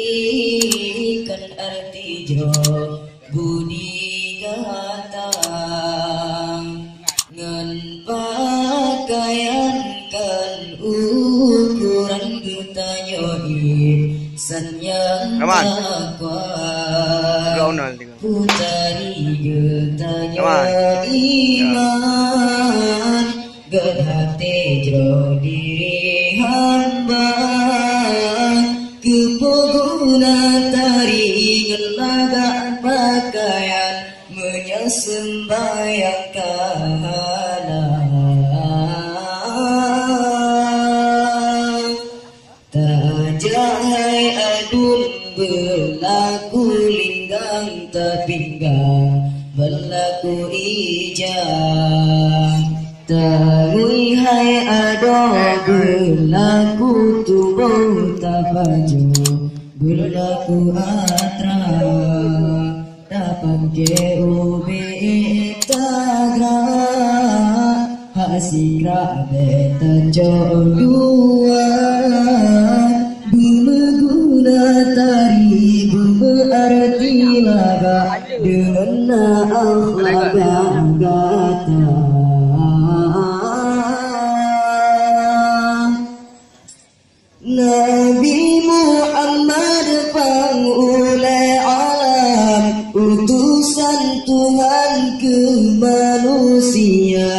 Mentarikan arti jero budi gata ngan pakaian kan ukuran getanyoi sanyang takwa putari getanya iman gerhate jero diri hamba kepoguna taringan laga pakaian menyesembayang kahala tajahai adun berlaku linggang terpinggang berlaku ijah Tangui hai ado berlaku tubuh tapaju berlaku atra dapat GUB tagra hasikra beta jodohan berguna tari berarti laga dengan akhlak gata Nabi Muhammad pangulai alam utusan Tuhan ke manusia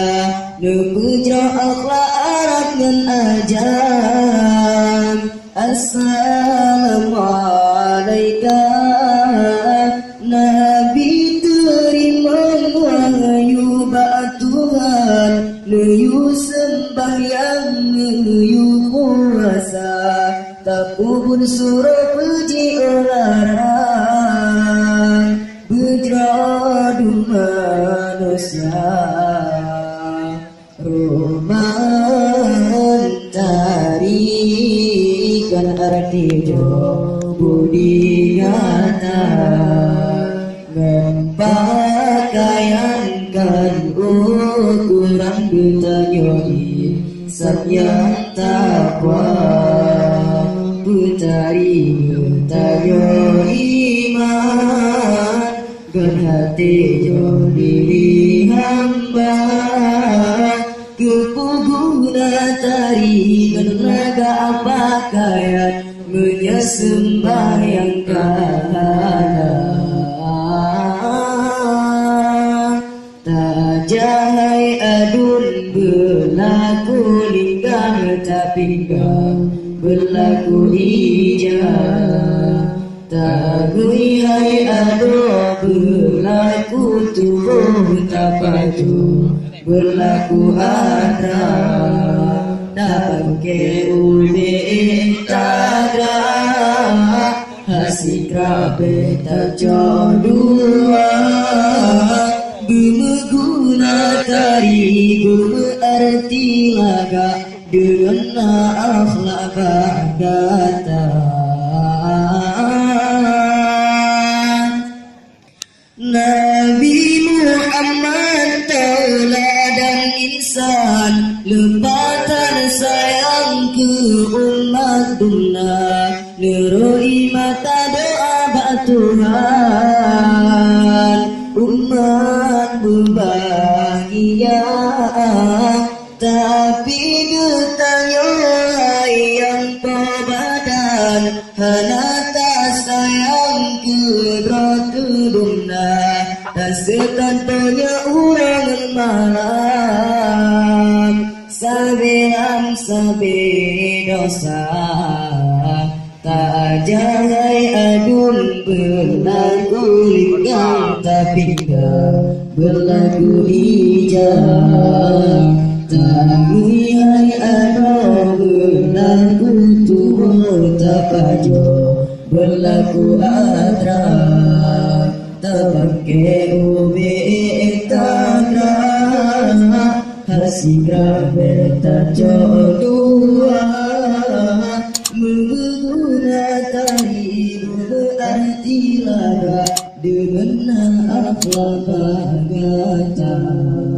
nebujra akhlak arat dan ajar Assalamualaikum Nabi terima wahyu ba Tuhan nuyu sembahyang nuyu puasa takubun surah puji orang berjadu manusia romantarikan arti budi gata mempakaiankan ukuran getanyoi sanyang takwa putari tayo iman gerhati jo diri hamba kepuguna tari genaga pakaian menyesembayang kahala tajahai adun berlaku linggang tapinggang berlaku ijah tagui hai ado berlaku tubuh tapaju berlaku atra dapat GUB tagra hasikra beta jodohan berguna tari berarti laga dengan akhlak gata Nabi Muhammad tauladan insan lembatan sayang ke umat dunia neroi mata doa ba Tuhan umat berbahagia tapi getanya yang badan hanata sayang ke duna dan setanpanya orang malam sabiam sabi dosa tak jangai adun berlaku linggang tapi berlaku ijah tangui hai ada berlaku tubuh tapajo berlaku atra tabake ube tagra hasikra beta jodohan Dengan akhlak gajah